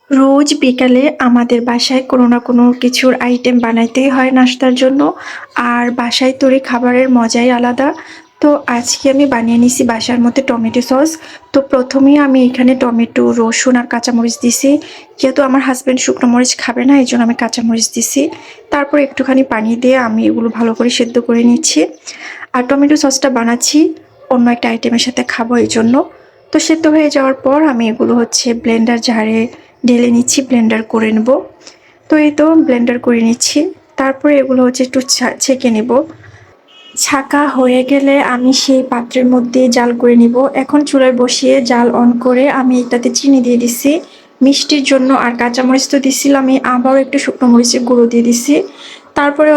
রোজ বিকালে আমাদের বাসায় কোনো না কোনো কিছুর আইটেম বানাইতেই হয় নাস্তার জন্য। আর বাসায় তৈরি খাবারের মজাই আলাদা। তো আজকে আমি বানিয়ে নিছি বাসার মধ্যে টমেটো সস। তো প্রথমেই আমি এখানে টমেটো, রসুন আর কাঁচামরিচ দিছি। যেহেতু আমার হাজব্যান্ড শুকনো মরিচ খাবে না, এই জন্য আমি কাঁচামরিচ দিছি। তারপর একটুখানি পানি দিয়ে আমি এগুলো ভালো করে সেদ্ধ করে নিচ্ছি। আর টমেটো সসটা বানাচ্ছি অন্য একটা আইটেমের সাথে খাবো এই জন্য। তো সেদ্ধ হয়ে যাওয়ার পর আমি এগুলো ব্লেন্ডার জারে ঢেলে নিচ্ছি, ব্লেন্ডার করে নেব। তো এই তো ব্লেন্ডার করে নিচ্ছি। তারপরে এগুলো একটু ছেঁকে নেব। ছাঁকা হয়ে গেলে আমি সেই পাত্রের মধ্যে জাল করে নিব। এখন চুলায় বসিয়ে জাল অন করে আমি এটাতে চিনি দিয়ে দিছি মিষ্টির জন্য। আর কাঁচামরিচ তো দিছিলাম, আমি আবারও একটু শুকনো মরিচের গুঁড়ো দিয়ে দিছি। তারপরে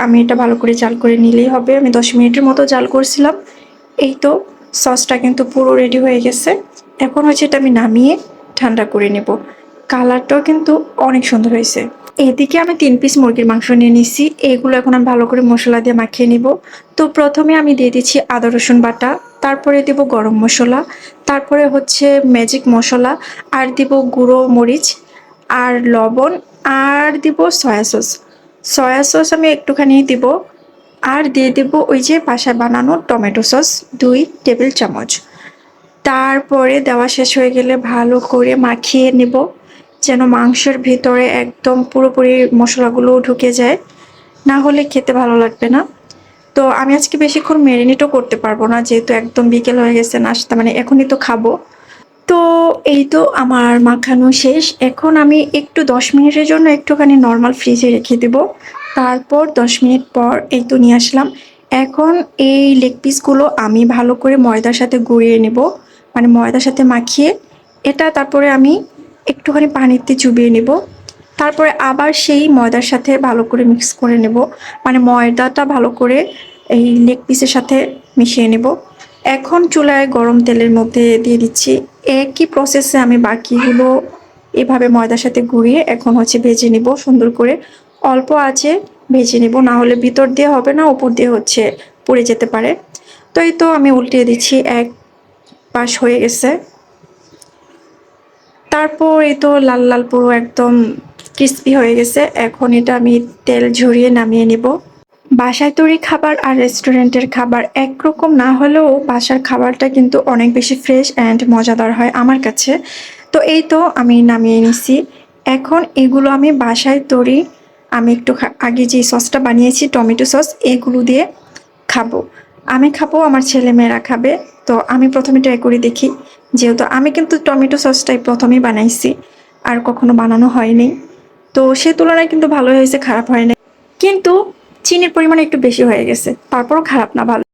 আমি এটা ভালো করে জাল করে নিলেই হবে। আমি 10 মিনিটের মতো জাল করছিলাম। এই তো সসটা কিন্তু পুরো রেডি হয়ে গেছে। এখন এটা আমি নামিয়ে ঠান্ডা করে নেব। কালারটাও কিন্তু অনেক সুন্দর হয়েছে। এদিকে আমি 3 পিস মুরগির মাংস নিয়ে নিছি। এগুলো এখন আমি ভালো করে মশলা দিয়ে মাখিয়ে নিব। তো প্রথমে আমি দিয়ে দিচ্ছি আদা রসুন বাটা, তারপরে দিব গরম মশলা, তারপরে ম্যাজিক মশলা, আর দিব গুঁড়ো মরিচ আর লবণ, আর দিব সয়া সস। সয়া সস আমি একটুখানি দিব। আর দিয়ে দেব ওই যে বাসায় বানানো টমেটো সস 2 টেবিল চামচ। তারপরে দেওয়া শেষ হয়ে গেলে ভালো করে মাখিয়ে নেব, যেন মাংসের ভিতরে একদম পুরোপুরি মশলাগুলো ঢুকে যায়, না হলে খেতে ভালো লাগবে না। তো আমি আজকে বেশিক্ষণ ম্যারিনেটও করতে পারবো না, যেহেতু একদম বিকেল হয়ে গেছে, নাস্তা মানে এখনই তো খাবো। তো এই তো আমার মাখানো শেষ। এখন আমি একটু 10 মিনিটের জন্য একটুখানি নর্মাল ফ্রিজে রেখে দেব। তারপর 10 মিনিট পর এই তো নিয়ে আসলাম। এখন এই লেগ পিসগুলো আমি ভালো করে ময়দার সাথে গুঁড়িয়ে নেব, মানে ময়দার সাথে মাখিয়ে এটা তারপরে আমি একটুখানি পানিতে চুবিয়ে নেব। তারপরে আবার সেই ময়দার সাথে ভালো করে মিক্স করে নেব, মানে ময়দাটা ভালো করে এই লেগ পিসের সাথে মিশিয়ে নেব। এখন চুলায় গরম তেলের মধ্যে দিয়ে দিচ্ছি। একই প্রসেসে আমি বাকিগুলো এভাবে ময়দার সাথে গুঁড়িয়ে এখন ভেজে নিব সুন্দর করে। অল্প আঁচে ভেজে নিব, না হলে ভিতর দিয়ে হবে না, উপর দিয়ে পুড়ে যেতে পারে। তো এই তো আমি উল্টিয়ে দিচ্ছি, এক পাশ হয়ে গেছে। তারপর এই তো লাল লাল পুরো একদম ক্রিস্পি হয়ে গেছে। এখন এটা আমি তেল ঝরিয়ে নামিয়ে নিব। বাসায় তৈরি খাবার আর রেস্টুরেন্টের খাবার একরকম না হলেও বাসার খাবারটা কিন্তু অনেক বেশি ফ্রেশ অ্যান্ড মজাদার হয় আমার কাছে। তো এই তো আমি নামিয়ে নিছি। এখন এগুলো আমি বাসায় তৈরি, আমি একটু আগে যে সসটা বানিয়েছি টমেটো সস, এগুলো দিয়ে খাবো। আমি খাবো, আমার ছেলে মেয়েরা খাবে। তো আমি প্রথমে ট্রাই করে দেখি, যেহেতু আমি কিন্তু টমেটো সসটাই প্রথমেই বানাইছি, আর কখনো বানানো হয়নি। তো সে তুলনায় কিন্তু ভালো হয়েছে, খারাপ হয় নাই। কিন্তু চিনির পরিমাণ একটু বেশি হয়ে গেছে, তারপরও খারাপ না, ভালো।